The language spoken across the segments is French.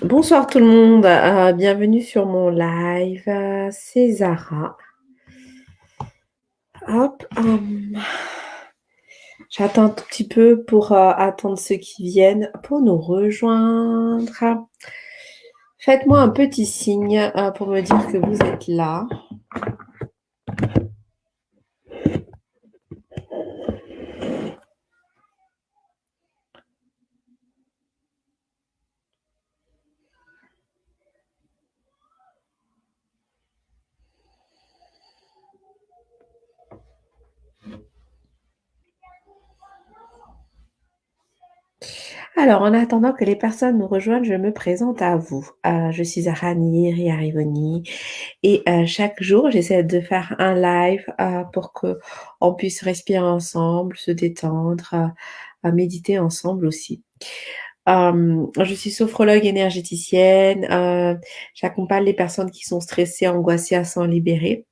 Bonsoir tout le monde, bienvenue sur mon live, c'est Zara. Hop, j'attends un tout petit peu pour attendre ceux qui viennent pour nous rejoindre. Faites-moi un petit signe pour me dire que vous êtes là. Alors, en attendant que les personnes nous rejoignent, je me présente à vous. Je suis Zara Niri Arrivoni et chaque jour, j'essaie de faire un live pour qu'on puisse respirer ensemble, se détendre, méditer ensemble aussi. Je suis sophrologue énergéticienne. J'accompagne les personnes qui sont stressées, angoissées à s'en libérer,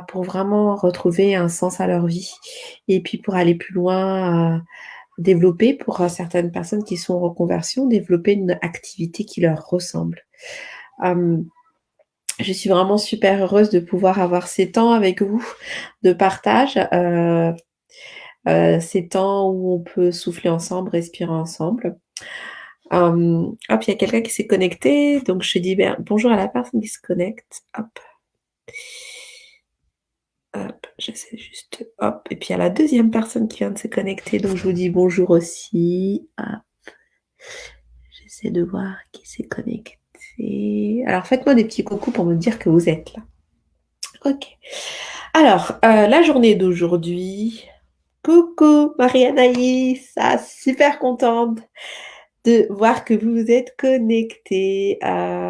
pour vraiment retrouver un sens à leur vie. Et puis pour aller plus loin, développer pour certaines personnes qui sont en reconversion, développer une activité qui leur ressemble. Je suis vraiment super heureuse de pouvoir avoir ces temps avec vous de partage, ces temps où on peut souffler ensemble, respirer ensemble. Hop, il y a quelqu'un qui s'est connecté, donc je dis bonjour à la personne qui se connecte. Hop, hop, j'essaie juste. Hop, et puis il y a la deuxième personne qui vient de se connecter, donc je vous dis bonjour aussi. Hop, j'essaie de voir qui s'est connecté. Alors faites-moi des petits coucous pour me dire que vous êtes là. Ok. Alors, la journée d'aujourd'hui. Coucou Marie-Anaïs, super contente de voir que vous vous êtes connectés.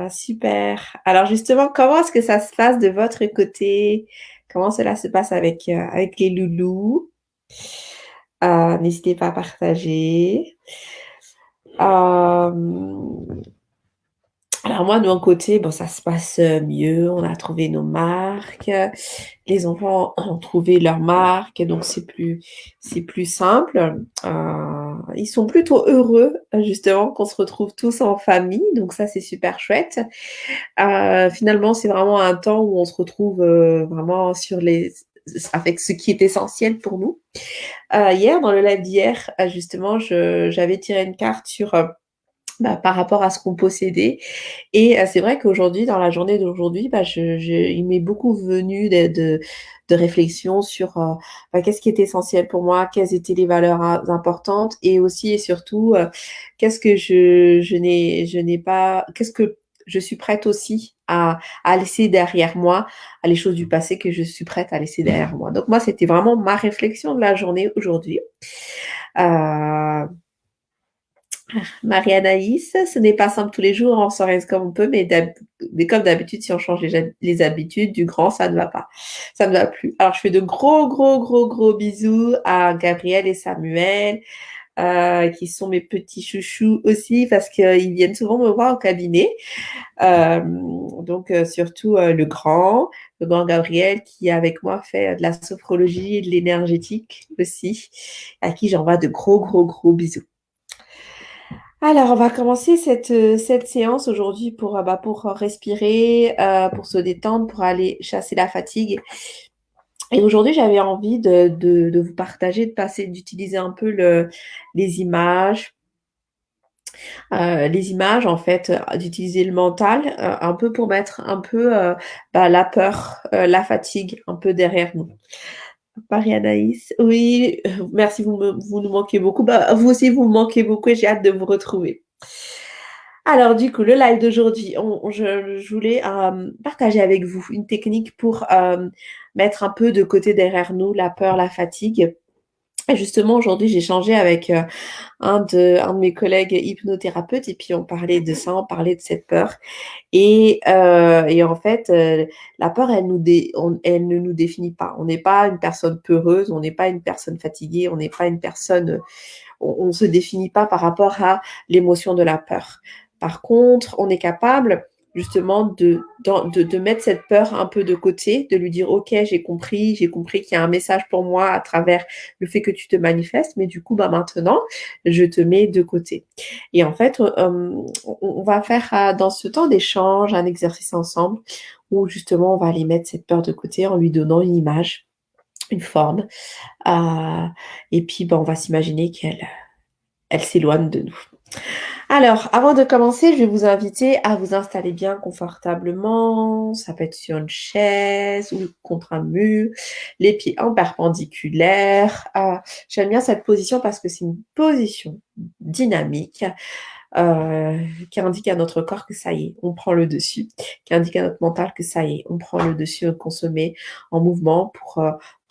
Super. Alors justement, comment est-ce que ça se passe de votre côté? Comment cela se passe avec les loulous? N'hésitez pas à partager. Alors moi, de mon côté, bon, ça se passe mieux. On a trouvé nos marques. Les enfants ont trouvé leurs marques, donc c'est plus simple. Ils sont plutôt heureux, justement, qu'on se retrouve tous en famille. Donc ça, c'est super chouette. Finalement, c'est vraiment un temps où on se retrouve vraiment avec ce qui est essentiel pour nous. Hier, dans le live d'hier, justement, j'avais tiré une carte sur par rapport à ce qu'on possédait. Et c'est vrai qu'aujourd'hui, dans la journée d'aujourd'hui, il m'est beaucoup venu de réflexion sur qu'est-ce qui est essentiel pour moi, quelles étaient les valeurs importantes, et aussi et surtout, qu'est-ce que je n'ai pas, qu'est-ce que je suis prête aussi à laisser derrière moi, à les choses du passé que je suis prête à laisser derrière moi. Donc moi, c'était vraiment ma réflexion de la journée aujourd'hui. Euh, Marie-Anaïs, ce n'est pas simple tous les jours, on s'organise comme on peut, mais comme d'habitude, si on change les habitudes du grand, ça ne va pas. Ça ne va plus. Alors, je fais de gros, gros, gros, gros bisous à Gabriel et Samuel, qui sont mes petits chouchous aussi, parce qu'ils viennent souvent me voir au cabinet. Donc, surtout le grand Gabriel, qui avec moi fait de la sophrologie et de l'énergétique aussi, à qui j'envoie de gros, gros, gros bisous. Alors, on va commencer cette séance aujourd'hui pour respirer, pour se détendre, pour aller chasser la fatigue. Et aujourd'hui, j'avais envie de vous partager, d'utiliser un peu les images, en fait, d'utiliser le mental, un peu pour mettre un peu la peur, la fatigue un peu derrière nous. Paris Anaïs, oui, merci, vous nous manquez beaucoup. Vous aussi, vous me manquez beaucoup et j'ai hâte de vous retrouver. Alors, du coup, le live d'aujourd'hui, je voulais partager avec vous une technique pour mettre un peu de côté derrière nous la peur, la fatigue. Et justement, aujourd'hui, j'ai changé avec un de mes collègues hypnothérapeutes et puis on parlait de ça, on parlait de cette peur. Et en fait, la peur, elle ne nous définit pas. On n'est pas une personne peureuse, on n'est pas une personne fatiguée, on n'est pas une personne... On ne se définit pas par rapport à l'émotion de la peur. Par contre, on est capable justement de mettre cette peur un peu de côté, de lui dire: «OK, j'ai compris qu'il y a un message pour moi à travers le fait que tu te manifestes, mais du coup, bah, maintenant, je te mets de côté». Et en fait, on va faire, dans ce temps d'échange, un exercice ensemble où justement on va aller mettre cette peur de côté en lui donnant une image, une forme, heu et puis, bah, on va s'imaginer qu'elle s'éloigne de nous. Alors, avant de commencer, je vais vous inviter à vous installer bien confortablement. Ça peut être sur une chaise ou contre un mur, les pieds en perpendiculaire. J'aime bien cette position parce que c'est une position dynamique, qui indique à notre corps que ça y est, on prend le dessus, qui indique à notre mental que ça y est, on prend le dessus, qu'on se met en mouvement pour,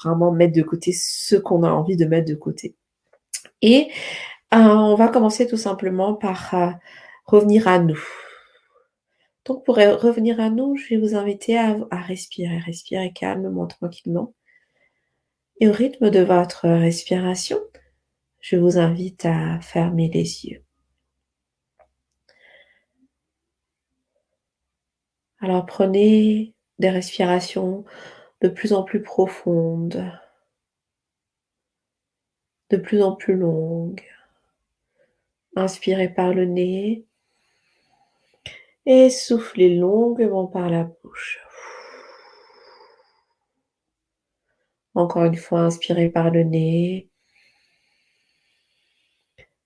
vraiment mettre de côté ce qu'on a envie de mettre de côté. Et on va commencer tout simplement par, revenir à nous. Donc pour revenir à nous, je vais vous inviter à respirer, respirer calmement, tranquillement et au rythme de votre respiration, je vous invite à fermer les yeux. Alors prenez des respirations de plus en plus profondes, de plus en plus longues. Inspirez par le nez et soufflez longuement par la bouche. Encore une fois, inspirez par le nez.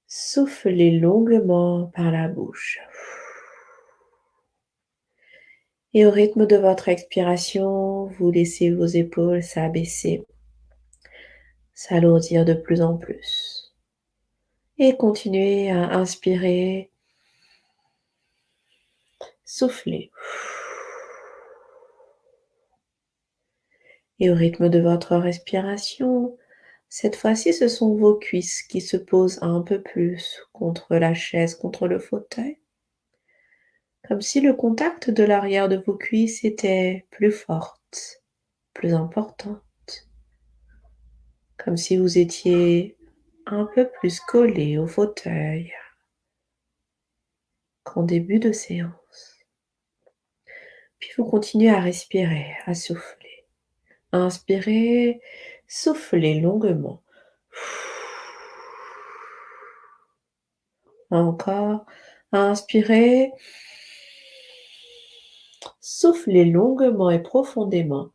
Soufflez longuement par la bouche. Et au rythme de votre expiration, vous laissez vos épaules s'abaisser, s'alourdir de plus en plus. Et continuez à inspirer, souffler. Et au rythme de votre respiration, cette fois-ci, ce sont vos cuisses qui se posent un peu plus contre la chaise, contre le fauteuil, comme si le contact de l'arrière de vos cuisses était plus forte, plus important, comme si vous étiez un peu plus collé au fauteuil qu'en début de séance. Puis vous continuez à respirer, à souffler. Inspirez, soufflez longuement. Encore. Inspirez. Soufflez longuement et profondément.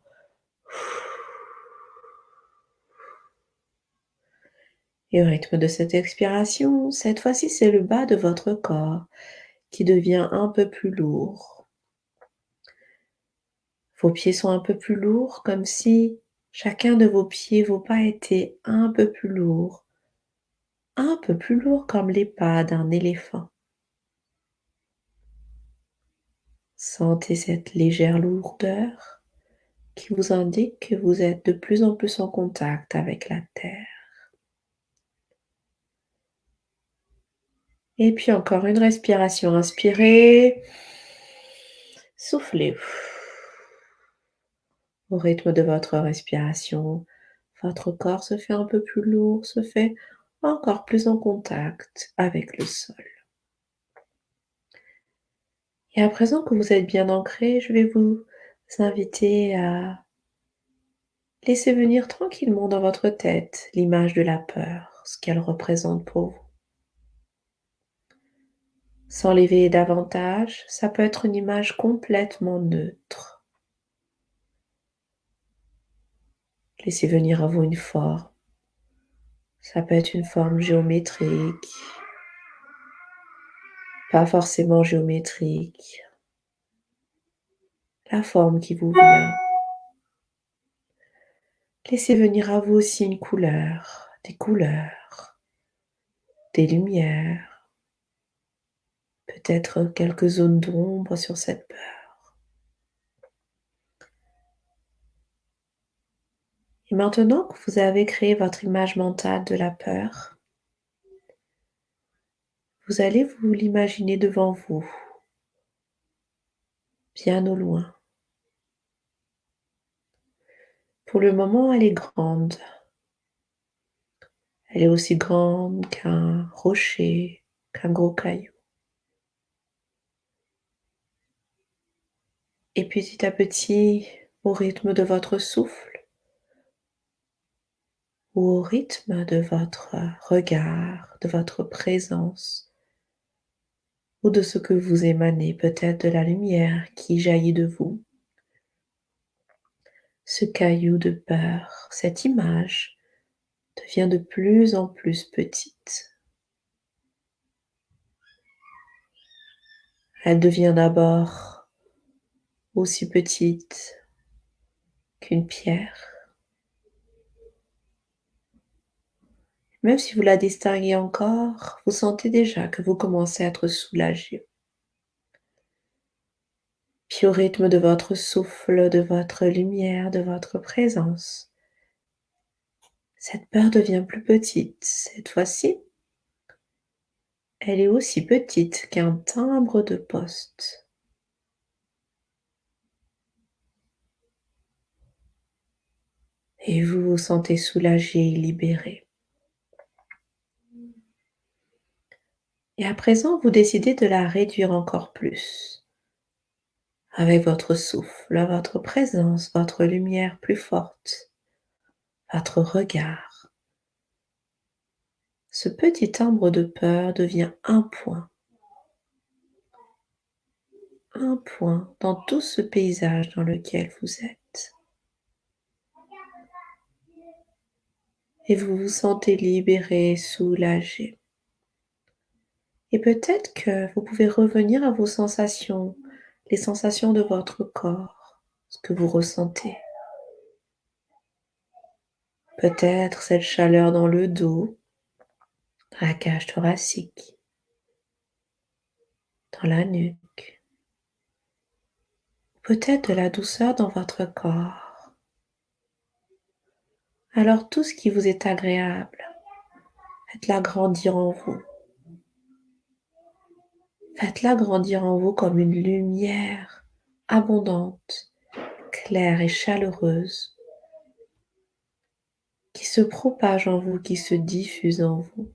Et au rythme de cette expiration, cette fois-ci, c'est le bas de votre corps qui devient un peu plus lourd. Vos pieds sont un peu plus lourds, comme si chacun de vos pieds, vos pas étaient un peu plus lourds comme les pas d'un éléphant. Sentez cette légère lourdeur qui vous indique que vous êtes de plus en plus en contact avec la terre. Et puis encore une respiration, inspirez, soufflez. Au rythme de votre respiration, votre corps se fait un peu plus lourd, se fait encore plus en contact avec le sol. Et à présent que vous êtes bien ancré, je vais vous inviter à laisser venir tranquillement dans votre tête l'image de la peur, ce qu'elle représente pour vous. Sans l'éveiller davantage, ça peut être une image complètement neutre. Laissez venir à vous une forme. Ça peut être une forme géométrique, pas forcément géométrique. La forme qui vous vient. Laissez venir à vous aussi une couleur, des lumières, peut-être quelques zones d'ombre sur cette peur. Et maintenant que vous avez créé votre image mentale de la peur, vous allez vous l'imaginer devant vous, bien au loin. Pour le moment, elle est grande. Elle est aussi grande qu'un rocher, qu'un gros caillou. Et petit à petit, au rythme de votre souffle ou au rythme de votre regard, de votre présence ou de ce que vous émanez, peut-être de la lumière qui jaillit de vous, ce caillou de peur, cette image devient de plus en plus petite. Elle devient d'abord aussi petite qu'une pierre. Même si vous la distinguez encore, vous sentez déjà que vous commencez à être soulagé. Puis au rythme de votre souffle, de votre lumière, de votre présence, cette peur devient plus petite. Cette fois-ci, elle est aussi petite qu'un timbre de poste. Et vous vous sentez soulagé et libéré. Et à présent, vous décidez de la réduire encore plus. Avec votre souffle, votre présence, votre lumière plus forte, votre regard. Ce petit timbre de peur devient un point dans tout ce paysage dans lequel vous êtes. Et vous vous sentez libéré, soulagé. Et peut-être que vous pouvez revenir à vos sensations, les sensations de votre corps, ce que vous ressentez. Peut-être cette chaleur dans le dos, dans la cage thoracique, dans la nuque. Peut-être de la douceur dans votre corps. Alors tout ce qui vous est agréable, faites-la grandir en vous. Faites-la grandir en vous comme une lumière abondante, claire et chaleureuse, qui se propage en vous, qui se diffuse en vous.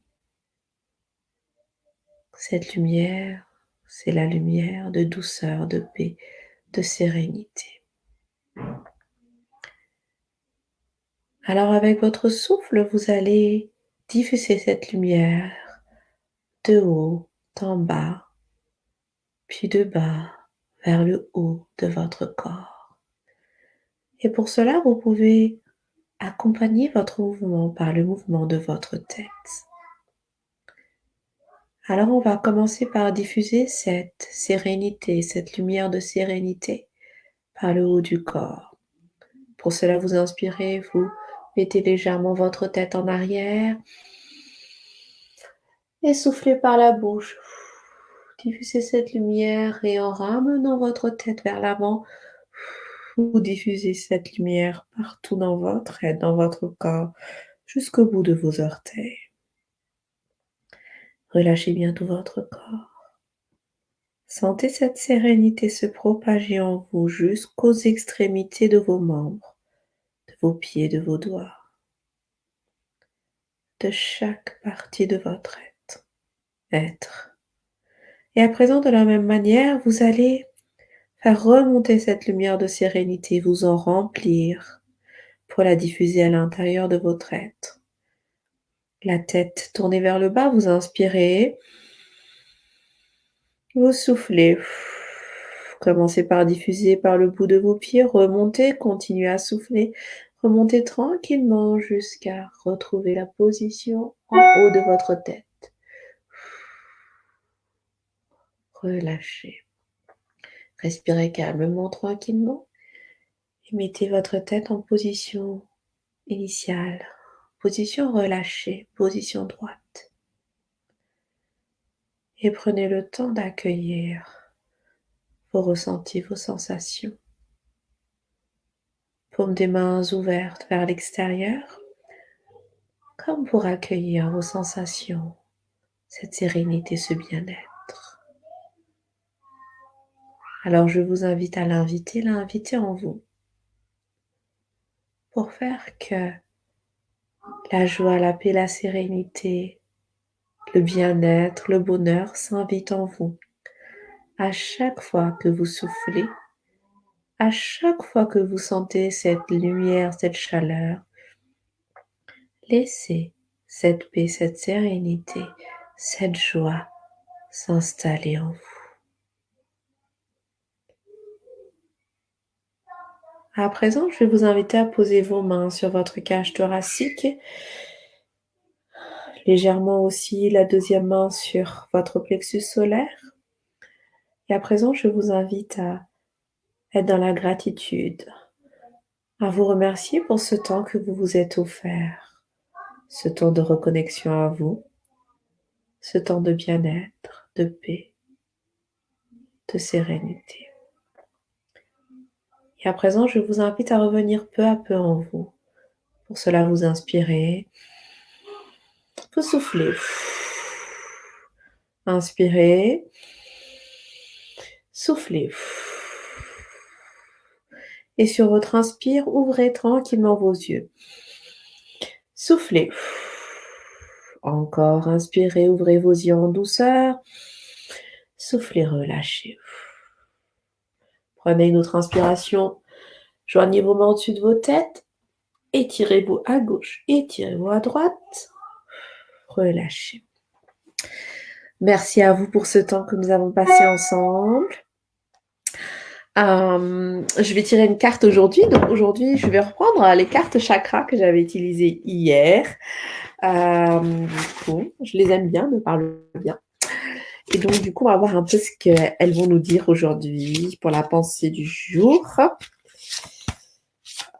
Cette lumière, c'est la lumière de douceur, de paix, de sérénité. Alors avec votre souffle, vous allez diffuser cette lumière de haut en bas, puis de bas vers le haut de votre corps. Et pour cela, vous pouvez accompagner votre mouvement par le mouvement de votre tête. Alors on va commencer par diffuser cette sérénité, cette lumière de sérénité par le haut du corps. Pour cela, vous inspirez, vous mettez légèrement votre tête en arrière et soufflez par la bouche. Diffusez cette lumière et en ramenant votre tête vers l'avant, vous diffusez cette lumière partout dans votre tête, dans votre corps, jusqu'au bout de vos orteils. Relâchez bien tout votre corps. Sentez cette sérénité se propager en vous jusqu'aux extrémités de vos membres, de vos pieds, de vos doigts, de chaque partie de votre être. Et à présent, de la même manière, vous allez faire remonter cette lumière de sérénité, vous en remplir pour la diffuser à l'intérieur de votre être. La tête tournée vers le bas, vous inspirez, vous soufflez. Commencez par diffuser par le bout de vos pieds, remontez, continuez à souffler, remontez tranquillement jusqu'à retrouver la position en haut de votre tête. Relâchez. Respirez calmement, tranquillement et mettez votre tête en position initiale, position relâchée, position droite. Et prenez le temps d'accueillir vos ressentis, vos sensations. Paume des mains ouvertes vers l'extérieur, comme pour accueillir vos sensations, cette sérénité, ce bien-être. Alors je vous invite à l'inviter en vous, pour faire que la joie, la paix, la sérénité, le bien-être, le bonheur s'invitent en vous. À chaque fois que vous soufflez, À chaque fois que vous sentez cette lumière, cette chaleur, laissez cette paix, cette sérénité, cette joie s'installer en vous. À présent, je vais vous inviter à poser vos mains sur votre cage thoracique, légèrement aussi la deuxième main sur votre plexus solaire. Et à présent, je vous invite à être dans la gratitude, à vous remercier pour ce temps que vous vous êtes offert, ce temps de reconnexion à vous, ce temps de bien-être, de paix, de sérénité. Et à présent, je vous invite à revenir peu à peu en vous. Pour cela, vous inspirez, vous soufflez. Inspirez, soufflez. Et sur votre inspire, ouvrez tranquillement vos yeux. Soufflez. Encore, inspirez, ouvrez vos yeux en douceur. Soufflez, relâchez. Prenez une autre inspiration. Joignez vos mains au-dessus de vos têtes. Étirez-vous à gauche, étirez-vous à droite. Relâchez. Merci à vous pour ce temps que nous avons passé ensemble. Je vais tirer une carte aujourd'hui. Donc aujourd'hui, je vais reprendre les cartes chakras que j'avais utilisées hier. Du coup, je les aime bien, me parlent bien. Et donc, du coup, on va voir un peu ce qu'elles vont nous dire aujourd'hui pour la pensée du jour.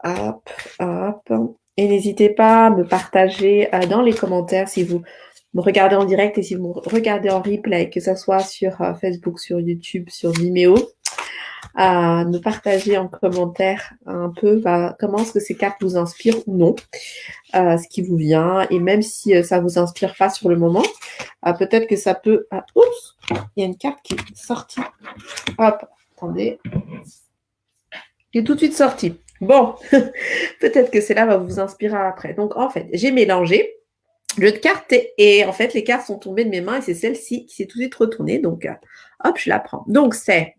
Hop, hop. Et n'hésitez pas à me partager dans les commentaires si vous me regardez en direct et si vous me regardez en replay, que ce soit sur Facebook, sur YouTube, sur Vimeo, à me partager en commentaire un peu comment est-ce que ces cartes vous inspirent ou non, ce qui vous vient. Et même si ça vous inspire pas sur le moment, peut-être que ça peut... oups, il y a une carte qui est sortie. Hop, attendez. Qui est tout de suite sortie. Bon, peut-être que celle-là va vous inspirer après. Donc, en fait, j'ai mélangé le jeu de cartes et en fait, les cartes sont tombées de mes mains et c'est celle-ci qui s'est tout de suite retournée. Donc, hop, je la prends. Donc, c'est,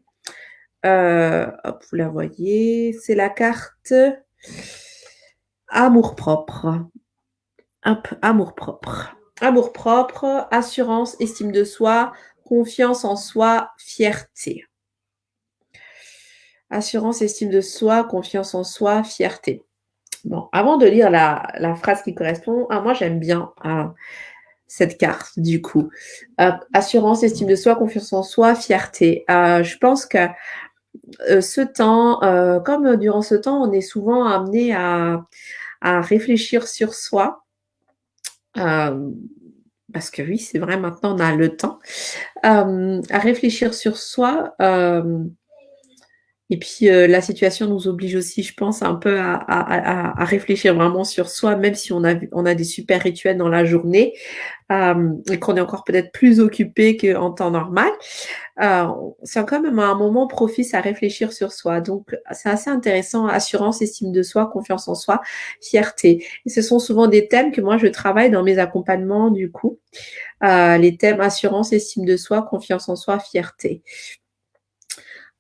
hop, vous la voyez, c'est la carte amour-propre. Hop, amour-propre. Amour-propre, assurance, estime de soi, confiance en soi, fierté. Assurance, estime de soi, confiance en soi, fierté. Bon, avant de lire la phrase qui correspond, moi j'aime bien cette carte du coup. Assurance, estime de soi, confiance en soi, fierté. Je pense que ce temps, comme durant ce temps, on est souvent amené à réfléchir sur soi. Parce que oui, c'est vrai, maintenant on a le temps. À réfléchir sur soi. Et puis, la situation nous oblige aussi, je pense, un peu à réfléchir vraiment sur soi, même si on a des super rituels dans la journée, et qu'on est encore peut-être plus occupé qu'en temps normal. C'est quand même un moment propice à réfléchir sur soi. Donc, c'est assez intéressant. Assurance, estime de soi, confiance en soi, fierté. Et ce sont souvent des thèmes que moi, je travaille dans mes accompagnements, du coup. Les thèmes assurance, estime de soi, confiance en soi, fierté.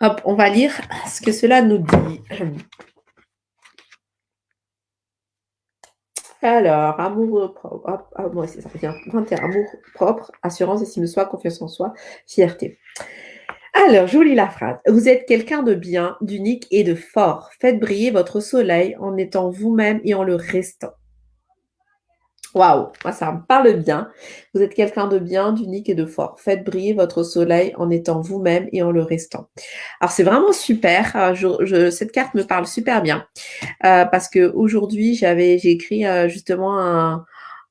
Hop, on va lire ce que cela nous dit. Alors, amour propre. Hop, moi, c'est ça. 21. Amour propre, assurance, estime de soi, confiance en soi, fierté. Alors, je vous lis la phrase. Vous êtes quelqu'un de bien, d'unique et de fort. Faites briller votre soleil en étant vous-même et en le restant. Waouh, moi ça me parle bien. Vous êtes quelqu'un de bien, d'unique et de fort. Faites briller votre soleil en étant vous-même et en le restant. Alors c'est vraiment super. Cette carte me parle super bien parce que aujourd'hui j'ai écrit justement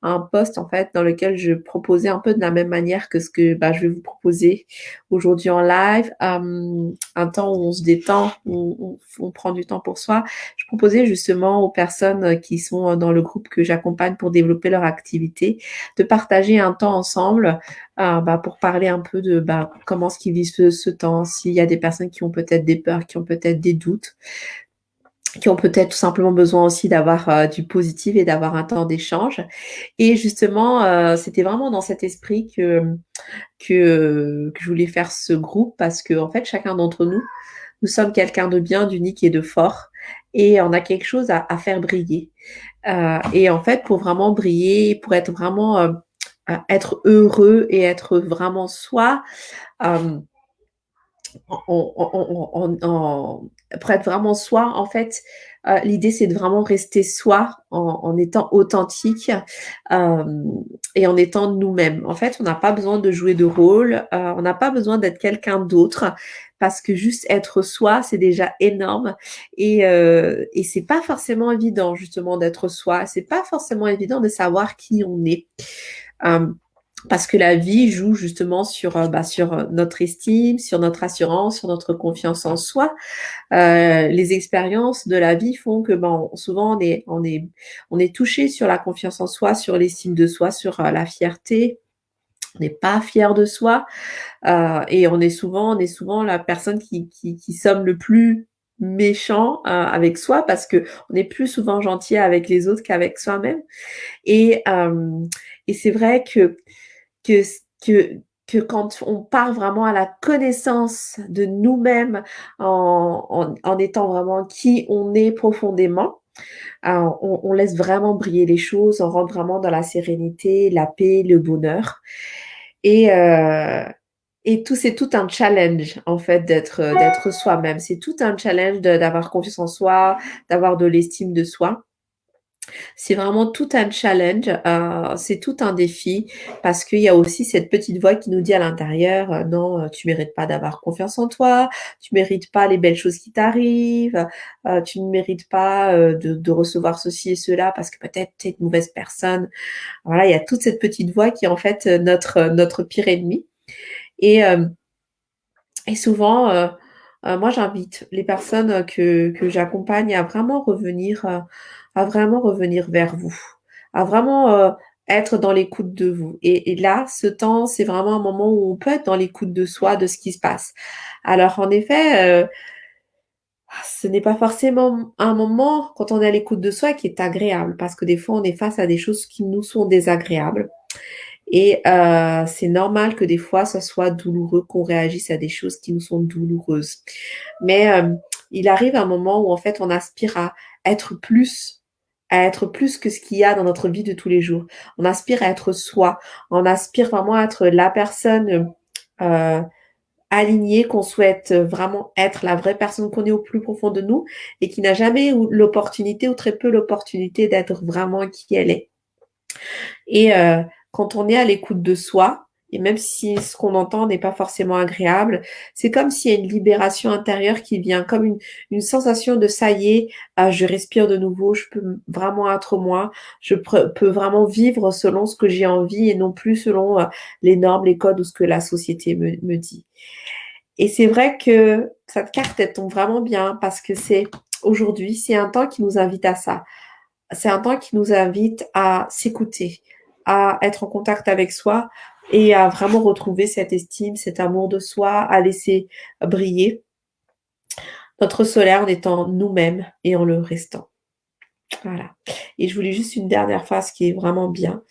un post en fait dans lequel je proposais un peu de la même manière que ce que je vais vous proposer aujourd'hui en live, un temps où on se détend, où on prend du temps pour soi. Je proposais justement aux personnes qui sont dans le groupe que j'accompagne pour développer leur activité de partager un temps ensemble pour parler un peu de comment est-ce qu'ils vivent ce temps, s'il y a des personnes qui ont peut-être des peurs, qui ont peut-être des doutes, qui ont peut-être tout simplement besoin aussi d'avoir du positif et d'avoir un temps d'échange. Et justement, c'était vraiment dans cet esprit que je voulais faire ce groupe parce que en fait, chacun d'entre nous nous sommes quelqu'un de bien, d'unique et de fort. Et on a quelque chose à faire briller. Et en fait, pour vraiment briller, pour être vraiment être heureux et être vraiment soi, euh, pour être vraiment soi, en fait, l'idée c'est de vraiment rester soi en étant authentique euh, et en étant nous-mêmes. En fait, on n'a pas besoin de jouer de rôle, on n'a pas besoin d'être quelqu'un d'autre parce que juste être soi, c'est déjà énorme et c'est pas forcément évident justement d'être soi. C'est pas forcément évident de savoir qui on est. Euh, parce que la vie joue justement sur notre estime, sur notre assurance, sur notre confiance en soi. Les expériences de la vie font que souvent on est touché sur la confiance en soi, sur l'estime de soi, sur la fierté. On n'est pas fier de soi et on est souvent la personne qui sommes le plus méchant avec soi parce que on est plus souvent gentil avec les autres qu'avec soi-même. Et, euh, et c'est vrai que, que, que quand on part vraiment à la connaissance de nous-mêmes en étant vraiment qui on est profondément, on laisse vraiment briller les choses, on rentre vraiment dans la sérénité, la paix, le bonheur. Et, euh, et tout, c'est tout un challenge, en fait, d'être soi-même. C'est tout un challenge d'avoir confiance en soi, d'avoir de l'estime de soi. C'est vraiment tout un challenge, c'est tout un défi parce qu'il y a aussi cette petite voix qui nous dit à l'intérieur, non, tu mérites pas d'avoir confiance en toi, tu mérites pas les belles choses qui t'arrivent, tu ne mérites pas de recevoir ceci et cela parce que peut-être tu es une mauvaise personne. Voilà, il y a toute cette petite voix qui est en fait notre pire ennemi. Et, euh, et souvent, moi, j'invite les personnes que j'accompagne à vraiment revenir vers vous, à vraiment être dans l'écoute de vous. Et là, ce temps, c'est vraiment un moment où on peut être dans l'écoute de soi, de ce qui se passe. Alors, en effet, ce n'est pas forcément un moment quand on est à l'écoute de soi qui est agréable, parce que des fois, on est face à des choses qui nous sont désagréables. Et c'est normal que des fois, ça soit douloureux, qu'on réagisse à des choses qui nous sont douloureuses. Mais il arrive un moment où en fait, on aspire être plus, à être plus que ce qu'il y a dans notre vie de tous les jours. On aspire à être soi. On aspire vraiment à être la personne euh, alignée qu'on souhaite vraiment être, la vraie personne qu'on est au plus profond de nous et qui n'a jamais eu l'opportunité ou très peu l'opportunité d'être vraiment qui elle est. Et quand on est à l'écoute de soi, et même si ce qu'on entend n'est pas forcément agréable, c'est comme s'il y a une libération intérieure qui vient, comme une sensation de ça y est, je respire de nouveau, je peux vraiment être moi, peux vraiment vivre selon ce que j'ai envie et non plus selon les normes, les codes ou ce que la société me dit. Et c'est vrai que cette carte, elle tombe vraiment bien parce que aujourd'hui, c'est un temps qui nous invite à ça. C'est un temps qui nous invite à s'écouter, à être en contact avec soi et à vraiment retrouver cette estime, cet amour de soi, à laisser briller notre soleil en étant nous-mêmes et en le restant. Voilà. Et je voulais juste une dernière phrase qui est vraiment bien.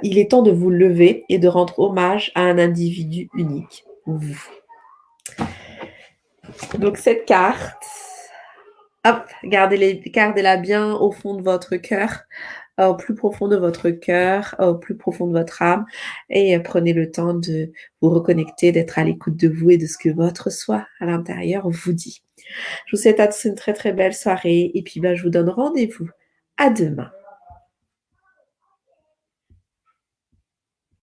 Il est temps de vous lever et de rendre hommage à un individu unique, vous. Donc cette carte, hop, gardez-la bien au fond de votre cœur, au plus profond de votre cœur, au plus profond de votre âme, et prenez le temps de vous reconnecter, d'être à l'écoute de vous et de ce que votre soi à l'intérieur vous dit. Je vous souhaite à tous une très très belle soirée, et puis je vous donne rendez-vous à demain.